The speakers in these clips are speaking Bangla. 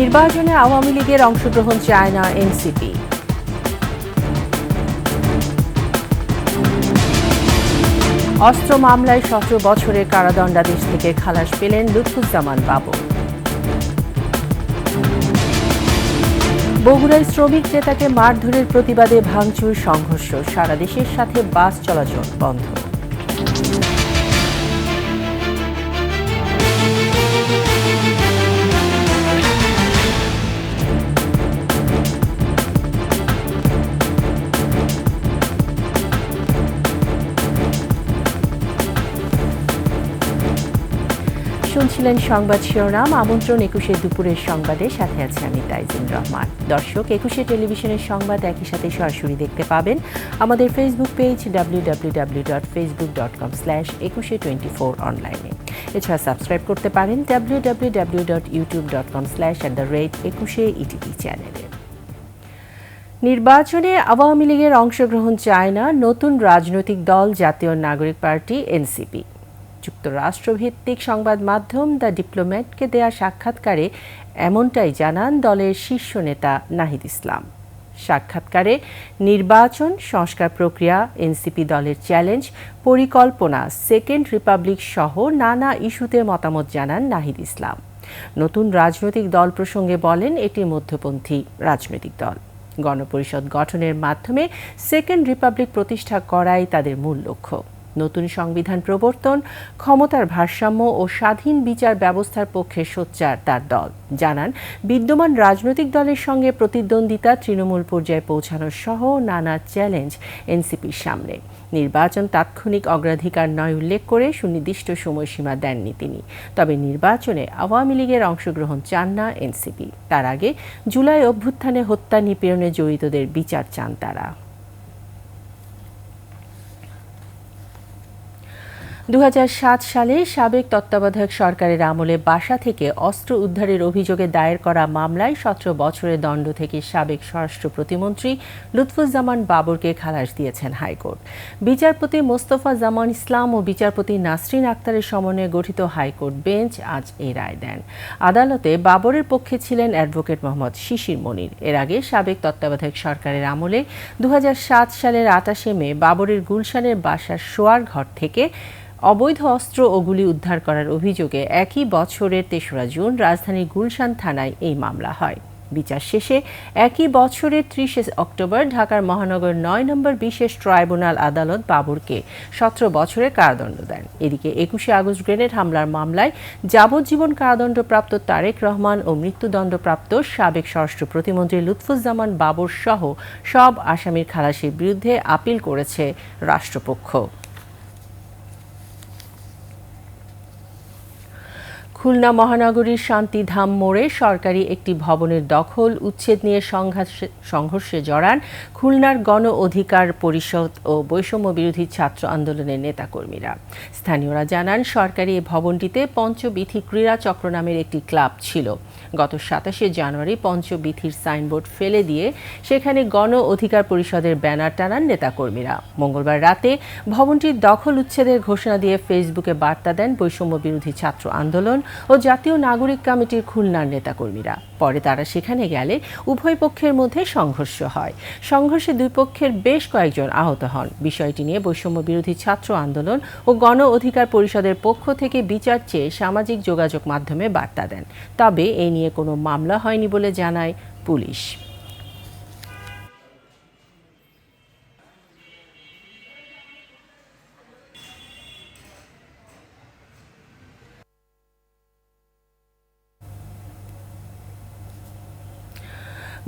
নির্বাচনে আওয়ামী লীগের অংশগ্রহণ চায় না এনসিপি। অস্ত্র মামলায় 17 বছরের কারাদণ্ডাদেশ থেকে খালাস পেলেন লুৎফুজ্জামান বাবর। বগুড়ায় শ্রমিক নেতাকে মারধরের প্রতিবাদে ভাঙচুর সংঘর্ষ, সারা দেশের সাথে বাস চলাচল বন্ধ। শুনছিলেন সংবাদ শিরোনাম। আমন্ত্রণ 21 দুপুরের সংবাদে, সাথে আছে আমি তাইজিন রহমান। দর্শক, 21 টেলিভিশনের সংবাদ একই সাথে সরাসরি দেখতে পাবেন আমাদের ফেসবুক পেজ www.facebook.com/2124 অনলাইনে। এছাড়া সাবস্ক্রাইব করতে পারেন www.youtube.com/@21etv চ্যানেলে। নির্বাচনে আওয়ামী লীগের অংশগ্রহণ চায় না নতুন রাজনৈতিক দল জাতীয় নাগরিক পার্টি এনসিপি। যুক্তরাষ্ট্রভিত্তিক সংবাদ মাধ্যম দ্য ডিপ্লোম্যাটকে দেয়া সাক্ষাৎকারে এমনটাই জানান দলের শীর্ষ নেতা নাহিদ ইসলাম। সাক্ষাৎকারে নির্বাচন, সংস্কার প্রক্রিয়া, এনসিপি দলের চ্যালেঞ্জ, পরিকল্পনা, সেকেন্ড রিপাবলিক সহ নানা ইস্যুতে মতামত জানান নাহিদ ইসলাম। নতুন রাজনৈতিক দল প্রসঙ্গে বলেন, এটি মধ্যপন্থী রাজনৈতিক দল। গণপরিষদ গঠনের মাধ্যমে সেকেন্ড রিপাবলিক প্রতিষ্ঠা করাই তাদের মূল লক্ষ্য। নতুন সংবিধান প্রবর্তন, ক্ষমতার ভারসাম্য ও স্বাধীন বিচার ব্যবস্থার পক্ষে সোচ্চার তার দল। জানান, বিদ্যমান রাজনৈতিক দলের সঙ্গে প্রতিদ্বন্দ্বিতা, তৃণমূল পর্যায়ে পৌঁছানো সহ নানা চ্যালেঞ্জ এনসিপির সামনে। নির্বাচন তাৎক্ষণিক অগ্রাধিকার নয় উল্লেখ করে সুনির্দিষ্ট সময়সীমা দেননি তিনি। তবে নির্বাচনে আওয়ামী লীগের অংশগ্রহণ চান না এনসিপি। তার আগে জুলাই অভ্যুত্থানে হত্যা নিপীড়নে জড়িতদের বিচার চান তারা। 2007 সালে সাবেক তত্ত্বাবধায়ক সরকারের আমলে বাসা থেকে অস্ত্র উদ্ধারের অভিযোগে দায়ের করা মামলায় 17 বছরের দণ্ড থেকে সাবেক স্বরাষ্ট্র প্রতিমন্ত্রী লুৎফুজ্জামান বাবরকে খালাস দিয়েছেন হাইকোর্ট। বিচারপতি মোস্তফা জামান ইসলাম ও বিচারপতি নাসরিন আক্তারের সমন্বয়ে গঠিত হাইকোর্ট বেঞ্চ আজ এই রায় দেন। আদালতে বাবরের পক্ষে ছিলেন অ্যাডভোকেট মোহাম্মদ শিশির মনির। এর আগে সাবেক তত্ত্বাবধায়ক সরকারের আমলে 2007 সালের 28 মে বাবরের গুলশানের বাসার শোয়ার ঘর থেকে অবৈধ অস্ত্র ও গুলি উদ্ধার করার অভিযোগে একই বছরের 3রা জুন রাজধানীর গুলশান থানায় এই মামলা হয়। বিচার শেষে একই বছরের 30 অক্টোবর ঢাকার মহানগর 9 নম্বর বিশেষ ট্রাইব্যুনাল আদালত বাবরকে 17 বছরের কারাদণ্ড দেন। এদিকে 21 আগস্ট গ্রেনেড হামলার মামলায় যাবজ্জীবন কারাদণ্ডপ্রাপ্ত তারেক রহমান ও মৃত্যুদণ্ডপ্রাপ্ত সাবেক স্বরাষ্ট্র প্রতিমন্ত্রী লুৎফুজ্জামান বাবর সহ সব আসামির খালাসের বিরুদ্ধে আপিল করেছে রাষ্ট্রপক্ষ। খুলনা মহানগরীর শান্তিধাম মোড়ে সরকারি একটি ভবনের দখল উচ্ছেদ নিয়ে সংঘর্ষে জড়ান খুলনার গণ অধিকার পরিষদ ও বৈষম্য বিরোধী ছাত্র আন্দোলনের নেতাকর্মীরা। স্থানীয়রা জানান, সরকারি এই ভবনটিতে পঞ্চবিথি ক্রীড়া চক্র নামের একটি ক্লাব ছিল। গত 27 জানুয়ারি পঞ্চবিথির সাইনবোর্ড ফেলে দিয়ে সেখানে গণ অধিকার পরিষদের ব্যানার টানান নেতাকর্মীরা। মঙ্গলবার রাতে ভবনটির দখল উচ্ছেদের ঘোষণা দিয়ে ফেসবুকে বার্তা দেন বৈষম্য বিরোধী ছাত্র আন্দোলন ও জাতীয় নাগরিক কমিটির খুলনার নেতাকর্মীরা। পরে তারা সেখানে গেলে উভয় পক্ষের মধ্যে সংঘর্ষ হয়। সংঘর্ষে দুই পক্ষের বেশ কয়েকজন আহত হন। বিষয়টি নিয়ে বৈষম্য বিরোধী ছাত্র আন্দোলন ও গণ অধিকার পরিষদের পক্ষ থেকে বিচার চেয়ে সামাজিক যোগাযোগ মাধ্যমে বার্তা দেন। তবে এ নিয়ে কোনো মামলা হয়নি বলে জানায় পুলিশ।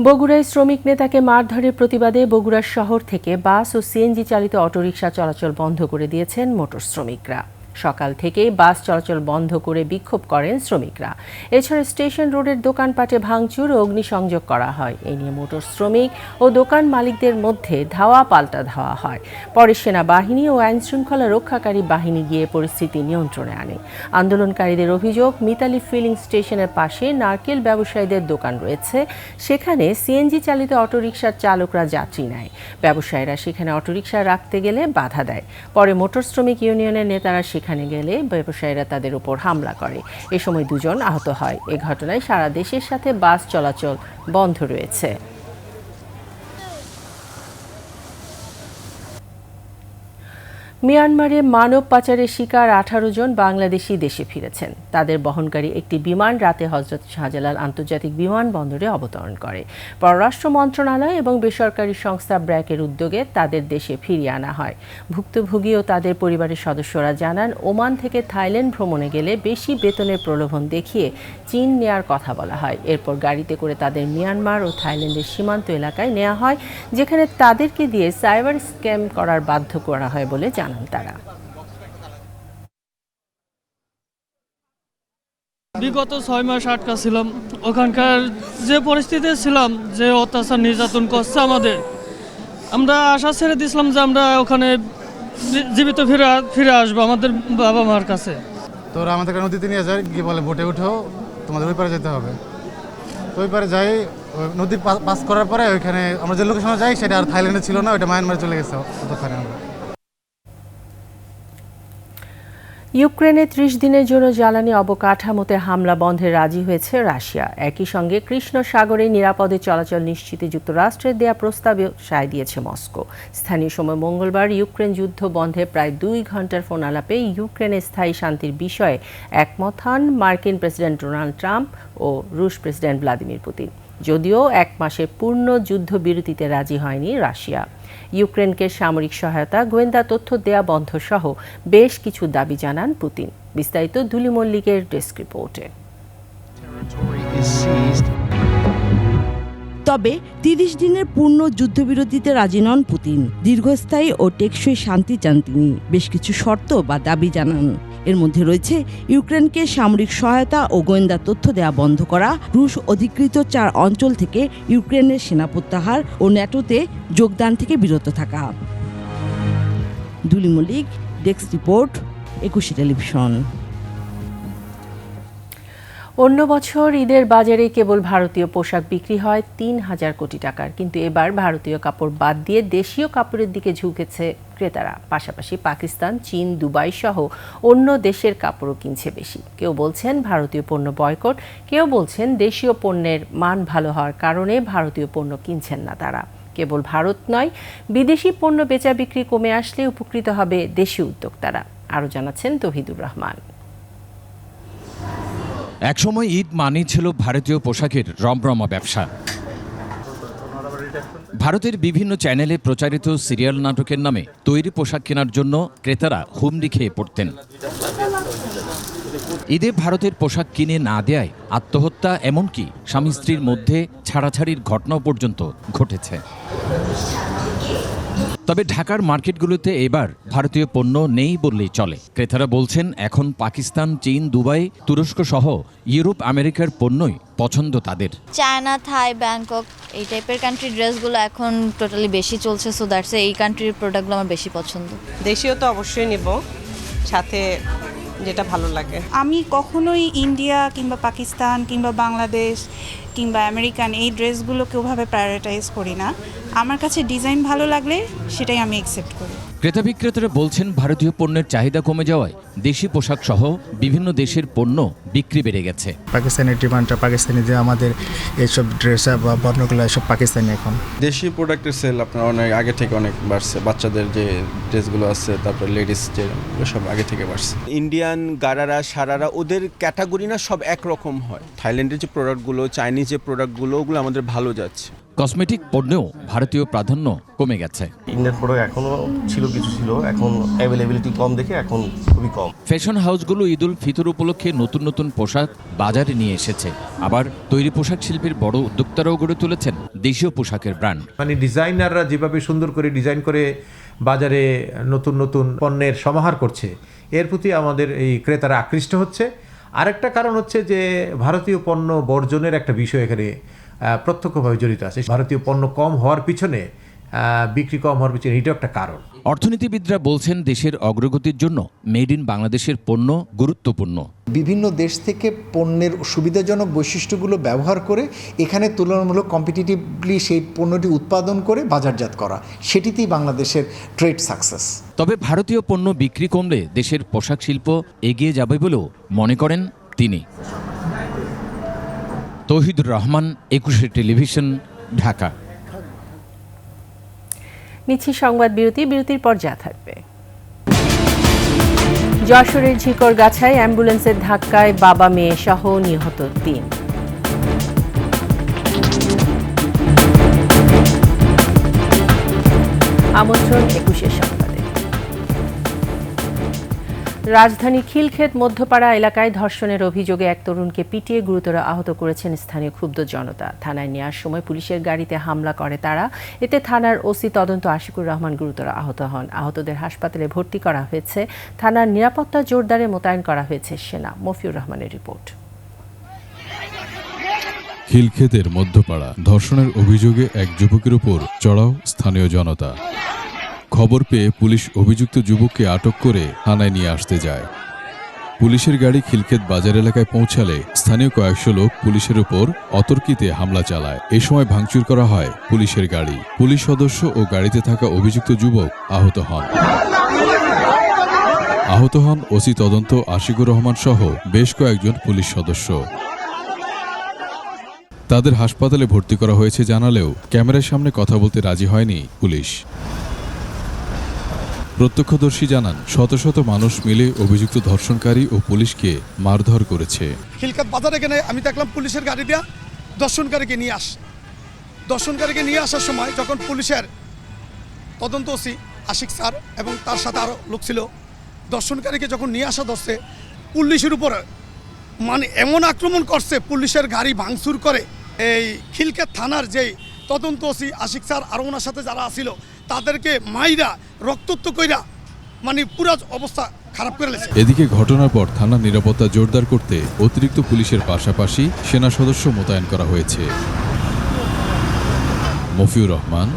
বগুড়ায় শ্রমিক নেতাকে মারধরের প্রতিবাদে বগুড়া শহর থেকে বাস ও সিএনজি চালিত অটোরিকশা চলাচল বন্ধ করে দিয়েছেন মোটর শ্রমিকরা। সকাল থেকেই বাস চলাচল বন্ধ করে বিক্ষোভ করেন শ্রমিকরা। এছাড়া স্টেশন রোডের দোকানপাটে ভাঙচুর ও অগ্নিসংযোগ করা হয়। এ নিয়ে মোটর শ্রমিক ও দোকান মালিকদের মধ্যে ধাওয়া পাল্টা ধাওয়া হয়। পরে সেনাবাহিনী ও আইনশৃঙ্খলা রক্ষাকারী বাহিনী গিয়ে পরিস্থিতি নিয়ন্ত্রণে আনে। আন্দোলনকারীদের অভিযোগ, মিতালি ফিলিং স্টেশনের পাশে নারকেল ব্যবসায়ীদের দোকান রয়েছে, সেখানে সিএনজি চালিত অটোরিকশার চালকরা যাত্রী নেয়। ব্যবসায়ীরা সেখানে অটোরিকশা রাখতে গেলে বাধা দেয়। পরে মোটর শ্রমিক ইউনিয়নের নেতারা সেখানে গেলে ব্যবসায়ীরা তাদের উপর হামলা করে। এ সময় 2 জন আহত হয়। এ ঘটনায় সারা দেশের সাথে বাস চলাচল বন্ধ রয়েছে। মিয়ানমারে মানব পাচারের শিকার 18 জন বাংলাদেশি দেশে ফিরেছেন। তাদের বহনকারী একটি বিমান রাতে হজরত শাহজালাল আন্তর্জাতিক বিমানবন্দরে অবতরণ করে। পররাষ্ট্র মন্ত্রণালয় এবং বেসরকারি সংস্থা ব্র্যাকের উদ্যোগে তাদের দেশে ফিরিয়ে আনা হয়। ভুক্তভোগী ও তাদের পরিবারের সদস্যরা জানান, ওমান থেকে থাইল্যান্ড ভ্রমণে গেলে বেশি বেতনের প্রলোভন দেখিয়ে চীন নেয়ার কথা বলা হয়। এরপর গাড়িতে করে তাদের মিয়ানমার ও থাইল্যান্ডের সীমান্ত এলাকায় নেওয়া হয়, যেখানে তাদেরকে দিয়ে সাইবার স্ক্যাম করার বাধ্য করা হয় বলে জানান তারা। বিগত 6 মাস আটকা ছিলাম। ওখানকার যে পরিস্থিতি ছিলাম, যে অত্যাচার নির্যাতন করছে আমাদের, আমরা আশা ছেড়ে দিয়েছিলাম যে আমরা ওখানে জীবিত ফিরে আসবো আমাদের বাবা মার কাছে। তো ওরা আমাদেরকে নদীতে নিয়ে যায়, গিয়ে বলে বোটে উঠো, তোমাদের ওই পারে যেতে হবে। তো ওই পারে যাই, নদী পাস করার পরে ওইখানে আমরা যে লোকেশনে যাই সেটা আর থাইল্যান্ডে ছিল না, ওইটা মায়ানমারে চলে গেছে। ওখানে আমরা ইউক্রেনে 30 দিনের জন্য জ্বালানি অবকাঠামোতে হামলা বন্ধে রাজি হয়েছে রাশিয়া। একই সঙ্গে কৃষ্ণ সাগরে নিরাপদে চলাচল নিশ্চিতে যুক্তরাষ্ট্রের দেয়া প্রস্তাবে সায় দিয়েছে মস্কো। স্থানীয় সময় মঙ্গলবার ইউক্রেন যুদ্ধ বন্ধে প্রায় 2 ঘন্টার ফোন আলাপে ইউক্রেনের স্থায়ী শান্তির বিষয়ে একমত হন মার্কিন প্রেসিডেন্ট ডোনাল্ড ট্রাম্প ও রুশ প্রেসিডেন্ট ভ্লাদিমির পুতিন। যদিও 1 মাসের পূর্ণ যুদ্ধবিরতিতে রাজি হয়নি রাশিয়া। ইউক্রেনকে সামরিক সহায়তা, গোয়েন্দা তথ্য দেয়া বন্ধ সহ বেশ কিছু দাবি জানান পুতিন। বিস্তারিত দুলি মল্লিকের ডেস্ক রিপোর্টে। তবে 30 দিনের পূর্ণ যুদ্ধবিরতিতে রাজি নন পুতিন। দীর্ঘস্থায়ী ও টেকসই শান্তি চান তিনি। বেশ কিছু শর্ত বা দাবি জানান। এর মধ্যে রয়েছে ইউক্রেনকে সামরিক সহায়তা ও গোয়েন্দা তথ্য দেওয়া বন্ধ করা, রুশ অধিকৃত 4 অঞ্চল থেকে ইউক্রেনের সেনা প্রত্যাহার ও ন্যাটোতে যোগদান থেকে বিরত থাকা। দুলি মল্লিক, ডেস্ক রিপোর্ট, 21 টেলিভিশন। অন্য বছর ঈদের বাজারে কেবল ভারতীয় পোশাক বিক্রি হয় 3,000 কোটি টাকার, কিন্তু এবার ভারতীয় কাপড় বাদ দিয়ে দেশীয় কাপড়ের দিকে ঝুঁকেছে ক্রেতারা। পাশাপাশি পাকিস্তান, চীন, দুবাই সহ অন্য দেশের কাপড়ও কিনছে বেশি। কেউ বলছেন ভারতীয় পণ্য বয়কট, কেউ বলছেন দেশীয় পণ্যের মান ভালো হওয়ার কারণে ভারতীয় পণ্য কিনছেন না তারা। কেবল ভারত নয়, বিদেশি পণ্য বেচা বিক্রি কমে আসলে উপকৃত হবে দেশীয় উদ্যোক্তারা। আরও জানাচ্ছেন তৌহিদুর রহমান। একসময় ঈদ মানেই ছিল ভারতীয় পোশাকের রমরমা ব্যবসা। ভারতের বিভিন্ন চ্যানেলে প্রচারিত সিরিয়াল নাটকের নামে তৈরি পোশাক কেনার জন্য ক্রেতারা হুমড়ি খেয়ে পড়তেন। ঈদে ভারতের পোশাক কিনে না দেয়ায় আত্মহত্যা, এমনকি স্বামী স্ত্রীর মধ্যে ছাড়াছাড়ির ঘটনাও পর্যন্ত ঘটেছে। তবে ঢাকার মার্কেটগুলোতে এবার ভারতীয় পণ্য নেই বললেই চলে। ক্রেতারা বলছেন এখন পাকিস্তান, চীন, দুবাই, তুরস্ক সহ ইউরোপ, আমেরিকার পণ্যই পছন্দ তাদের। চায়না, থাই, ব্যাংকক এই টাইপের কান্ট্রির ড্রেসগুলো এখন টোটালি বেশি চলছে, সো দ্যাটস এই কান্ট্রির প্রোডাক্টগুলো আমার বেশি পছন্দ। দেশীয় তো অবশ্যই নেব, সাথে যেটা ভালো লাগে। আমি কখনোই ইন্ডিয়া কিংবা পাকিস্তান কিংবা বাংলাদেশ কিংবা আমেরিকান এই ড্রেসগুলোকে ওভাবে প্রায়োরিটাইজ করি না। আমার কাছে ডিজাইন ভালো লাগলে সেটাই আমি অ্যাকসেপ্ট করি। ক্রেতা বিক্রেতারা বলছেন ভারতীয় পণ্যের চাহিদা কমে যাওয়ায় দেশি পোশাক সহ বিভিন্ন দেশের পণ্য বিক্রি বেড়ে গেছে। পাকিস্তানের ডিমান্ডটা, পাকিস্তানি যে আমাদের এইসব ড্রেস বা বর্ণগুলো এসব পাকিস্তানি। এখন দেশি প্রোডাক্টের সেল আপনার অনেক আগে থেকে অনেক বাড়ছে। বাচ্চাদের যে ড্রেসগুলো আছে, তারপর লেডিস যে সব আগে থেকে বাড়ছে। ইন্ডিয়ান গারারা, সারারা ওদের ক্যাটাগরি না সব একরকম হয়। থাইল্যান্ডের যে প্রোডাক্টগুলো, চাইনিজ যে প্রোডাক্টগুলো, ওগুলো আমাদের ভালো যাচ্ছে। কসমেটিক পণ্যেও ভারতীয় প্রাধান্য কমে গেছে। ইন্ডিয়ান প্রোডাক্ট এখনও কিছু ছিল, এখন অ্যাভেলেবিলিটি কম দেখে এখন খুবই কম। ফ্যাশন হাউসগুলো ঈদ উল ফিতর উপলক্ষে নতুন নতুন পোশাক বাজারে নিয়ে এসেছে। আবার তৈরি পোশাক শিল্পের বড় উদ্যোক্তারাও গড়ে তুলেছেন দেশীয় পোশাকের ব্র্যান্ড। মানে ডিজাইনাররা যেভাবে সুন্দর করে ডিজাইন করে বাজারে নতুন নতুন পণ্যের সমাহার করছে, এর প্রতি আমাদের এই ক্রেতারা আকৃষ্ট হচ্ছে। আরেকটা কারণ হচ্ছে যে ভারতীয় পণ্য বর্জনের একটা বিষয় এখানে প্রত্যক্ষভাবে জড়িত আছে। ভারতীয় পণ্য কম হওয়ার পিছনে বিক্রি কম হওয়ার পিছনে এটাও একটা কারণ। অর্থনীতিবিদরা বলছেন দেশের অগ্রগতির জন্য মেড ইন বাংলাদেশের পণ্য গুরুত্বপূর্ণ। বিভিন্ন দেশ থেকে পণ্যের সুবিধাজনক বৈশিষ্ট্যগুলো ব্যবহার করে এখানে তুলনামূলক কম্পিটিটিভলি সেই পণ্যটি উৎপাদন করে বাজারজাত করা, সেটিতেই বাংলাদেশের ট্রেড সাকসেস। তবে ভারতীয় পণ্য বিক্রি কমলে দেশের পোশাক শিল্প এগিয়ে যাবে বলেও মনে করেন তিনি। তৌহিদুর রহমান, 21 টেলিভিশন, ঢাকা। নিচ্ছি সংবাদ বিরতির পর যা থাকবে। যশোরের ঝিকরগাছায় অ্যাম্বুলেন্সের ধাক্কায় বাবা মেয়ে সহ নিহত 3। আমন্ত্রণ 21 সংবাদে। রাজধানী খিলক্ষেত মধ্যপাড়া এলাকায় ধর্ষণের অভিযোগে এক তরুণকে পিটিয়ে গুরুতর আহত করেছেন স্থানীয় ক্ষুব্ধ জনতা। থানায় নেওয়ার সময় পুলিশের গাড়িতে হামলা করে তারা। এতে থানার ওসি তদন্ত আশিকুর রহমান গুরুতর আহত হন। আহতদের হাসপাতালে ভর্তি করা হয়েছে। থানার নিরাপত্তা জোরদারে মোতায়েন করা হয়েছে সেনা। মফিউর রহমানের রিপোর্ট। খিলক্ষেতের মধ্যপাড়া ধর্ষণের অভিযোগে এক যুবকের উপর চড়াও স্থানীয় জনতা। খবর পেয়ে পুলিশ অভিযুক্ত যুবককে আটক করে থানায় নিয়ে আসতে যায়। পুলিশের গাড়ি খিলক্ষেত বাজার এলাকায় পৌঁছালে স্থানীয় কয়েকশো লোক পুলিশের উপর অতর্কিতে হামলা চালায়। এ সময় ভাঙচুর করা হয় পুলিশের গাড়ি। পুলিশ সদস্য ও গাড়িতে থাকা অভিযুক্ত যুবক আহত হন ওসি তদন্ত আশিকুর রহমান সহ বেশ কয়েকজন পুলিশ সদস্য। তাদের হাসপাতালে ভর্তি করা হয়েছে জানালেও ক্যামেরার সামনে কথা বলতে রাজি হয়নি পুলিশ। প্রত্যক্ষদর্শী জানান, শত শত মানুষ মিলে অভিযুক্ত ধর্ষণকারী ও পুলিশকে মারধর করেছে। খিলক্ষেত বাজারে এখানে আমি দেখলাম পুলিশের গাড়ি দিয়া দর্শনকারীকে নিয়ে আসার সময় যখন পুলিশের তদন্ত ওসি আশিক স্যার এবং তার সাথে আরও লোক ছিল, দর্শনকারীকে যখন নিয়ে আসা ধরছে, পুলিশের উপর মানে এমন আক্রমণ করছে, পুলিশের গাড়ি ভাঙচুর করে। এই খিলক্ষেত থানার যেই তদন্ত ওসি আশিক স্যার আর ওনার সাথে যারা আসিল তাদেরকে মাইরা রক্তাক্ত কইরা মানে পুরো অবস্থা খারাপ করে লেছে। এদিকে ঘটনার পর থানার নিরাপত্তা জোরদার করতে অতিরিক্ত পুলিশের পাশাপাশি সেনা সদস্য মোতায়েন করা হয়েছে। মফিউর রহমান,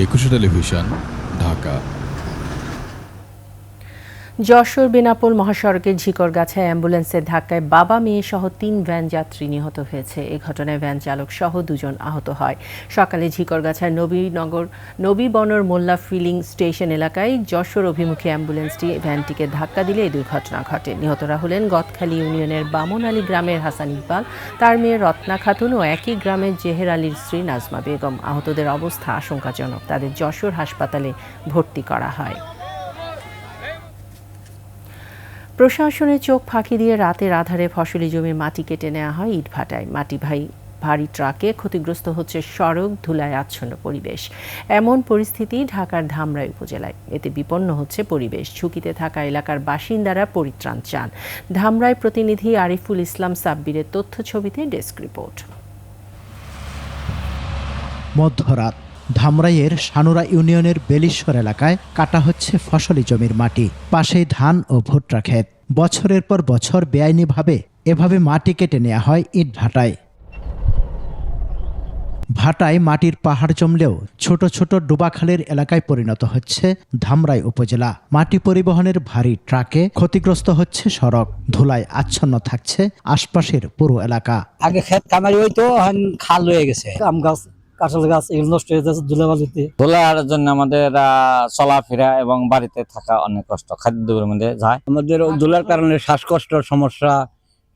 21 টেলিভিশন, ঢাকা। যশোর বেনাপোল মহাসড়কের ঝিকরগাছায় অ্যাম্বুলেন্সের ধাক্কায় বাবা মেয়ে সহ 3 ভ্যান যাত্রী নিহত হয়েছে। এই ঘটনায় ভ্যান চালক সহ 2 জন আহত হয়। সকালে ঝিকরগাছার নবীবনর মোল্লা ফিলিং স্টেশন এলাকায় যশোর অভিমুখী অ্যাম্বুলেন্সটি ভ্যানটিকে ধাক্কা দিলে এই দুর্ঘটনা ঘটে। নিহতরা হলেন গদখালী ইউনিয়নের বামন আলী গ্রামের হাসান ইকবাল, তার মেয়ে রত্না খাতুন ও একই গ্রামের জেহের আলীর স্ত্রী নাজমা বেগম। আহতদের অবস্থা আশঙ্কাজনক। তাদের যশোর হাসপাতালে ভর্তি করা হয়। প্রশাসনের চোখ ফাঁকি দিয়ে রাতের আধারে ফসলি জমির মাটি কেটে নেওয়া হয় ইটভাটায়। মাটি ভারী ট্রাকে ক্ষতিগ্রস্ত হচ্ছে সড়ক, ধুলায় আচ্ছন্ন পরিবেশ। এমন পরিস্থিতি ঢাকার ধামরাই উপজেলায়। এতে বিপন্ন হচ্ছে পরিবেশ। ঝুঁকিতে থাকা এলাকার বাসিন্দারা পরিত্রাণ চান। ধামরাই প্রতিনিধি আরিফুল ইসলাম সাব্বিরের তথ্য ছবিতে ডেস্ক রিপোর্ট। মধ্যরাত ধামরাইয়ের সানুরা ইউনিয়নের বেলিশ্বর এলাকায় কাটা হচ্ছে ফসলি জমির মাটি। পাশেই ধান ও ভুট্টা ক্ষেত। বছরের পর বছর বেআইনিভাবে এভাবে মাটি কেটে নেওয়া হয় ইট ভাটায় মাটির পাহাড় জমলেও ছোট ছোট ডোবাখালের এলাকায় পরিণত হচ্ছে ধামরাই উপজেলা। মাটি পরিবহনের ভারী ট্রাকে ক্ষতিগ্রস্ত হচ্ছে সড়ক, ধুলায় আচ্ছন্ন থাকছে আশপাশের পুরো এলাকা। আগে ক্ষেত কামারি হইতো, খাল হয়ে গেছে। আম গাছ, কাঁঠাল গাছ এগুলো নষ্ট হয়ে যাচ্ছে ধুলাবালিতে। ধুলার জন্য আমাদের চলাফেরা এবং বাড়িতে থাকা অনেক কষ্ট, খাদ্যের মধ্যে যায়। আমাদের ধুলার কারণে শ্বাসকষ্টের সমস্যা,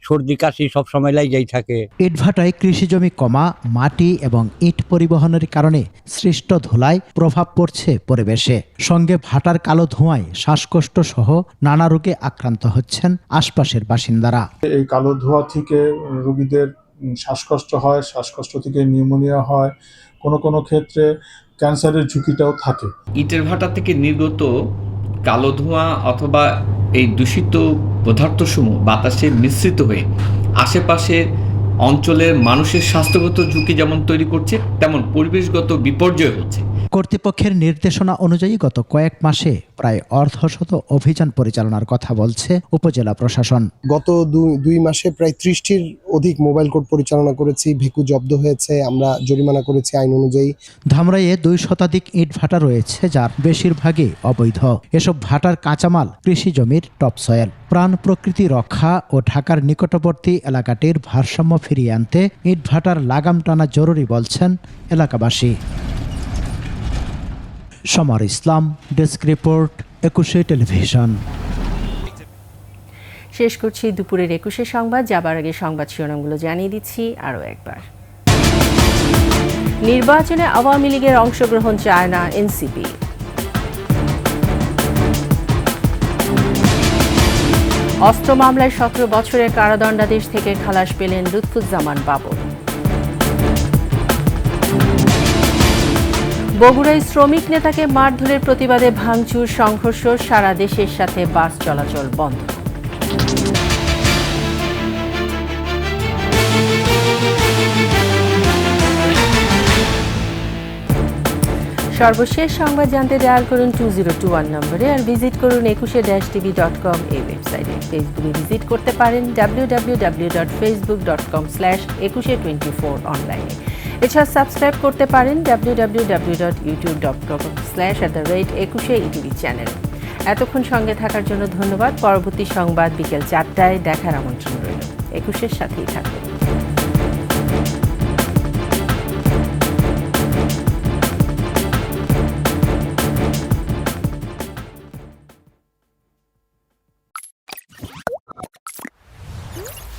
সর্দি কাশি সব সময় লাগেই থাকে। ইটভাটায় কৃষি জমি কমা, মাটি এবং ইট পরিবহনের কারণে সৃষ্ট ধুলায় প্রভাব পড়ছে পরিবেশে। সঙ্গে ভাটার কালো ধোঁয়ায় শ্বাসকষ্ট সহ নানা রোগে আক্রান্ত হচ্ছেন আশপাশের বাসিন্দারা। এই কালো ধোঁয়া থেকে রোগীদের শ্বাসকষ্ট হয়, শ্বাসকষ্ট থেকে নিউমোনিয়া হয়, কোনো ক্ষেত্রে ক্যান্সারের ঝুঁকিটাও থাকে। ইটের ভাটা থেকে নির্গত কালো ধোঁয়া অথবা এই দূষিত পদার্থসমূহ বাতাসে মিশ্রিত হয়ে আশেপাশের অঞ্চলের মানুষের স্বাস্থ্যগত ঝুঁকি যেমন তৈরি করছে, তেমন পরিবেশগত বিপর্যয় হচ্ছে। কর্তৃপক্ষের নির্দেশনা অনুযায়ী গত কয়েক মাসে প্রায় অর্ধশত অভিযান পরিচালনার কথা বলছে উপজেলা প্রশাসন। গত 2 মাসে প্রায় 30টির অধিক মোবাইল কোর্ট পরিচালনা করেছি, ভিকু জব্দ হয়েছে, আমরা জরিমানা করেছি আইন অনুযায়ী। ধামরাইয়ে 2 শতাধিক ইট ভাটা রয়েছে, যার বেশিরভাগই অবৈধ। এসব ভাটার কাঁচামাল কৃষি জমির টপসয়েল। প্রাণ প্রকৃতি রক্ষা ও ঢাকার নিকটবর্তী এলাকাটির ভারসাম্য ফিরিয়ে আনতে ইট ভাটার লাগাম টানা জরুরি বলছেন এলাকাবাসী। সমর ইসলাম, ডেস্ক রিপোর্ট, 21 টেলিভিশন। শেষ করছি দুপুরের 21 সংবাদ। যাবার আগে সংবাদ শিরোনামগুলো জানিয়ে দিচ্ছি আরও একবার। নির্বাচনে আওয়ামী লীগের অংশগ্রহণ চায় না এনসিপি। অস্ত্র মামলায় 17 বছরের কারাদণ্ডাদেশ থেকে খালাস পেলেন লুৎফুজ্জামান বাবর। বগুড়ায় শ্রমিক নেতাকে মারধরের প্রতিবাদে ভাঙচুর, সংঘর্ষ, সারা দেশের সাথে বাস চলাচল বন্ধ। সর্বশেষ সংবাদ জানতে ডায়াল করুন 2021 নম্বরে আর ভিজিট করুন 21-tv.com এই ওয়েবসাইটে। ফেসবুকে ভিজিট করতে পারেন www.facebook.com/2124 অনলাইনে। এছাড়া সাবস্ক্রাইব করতে পারেন www.youtube.com/@21etv চ্যানেল। এতক্ষণ সঙ্গে থাকার জন্য ধন্যবাদ। পরবর্তী সংবাদ বিকেল 4টায় দেখার আমন্ত্রণ রইল। 21-এর সাথেই থাকবেন।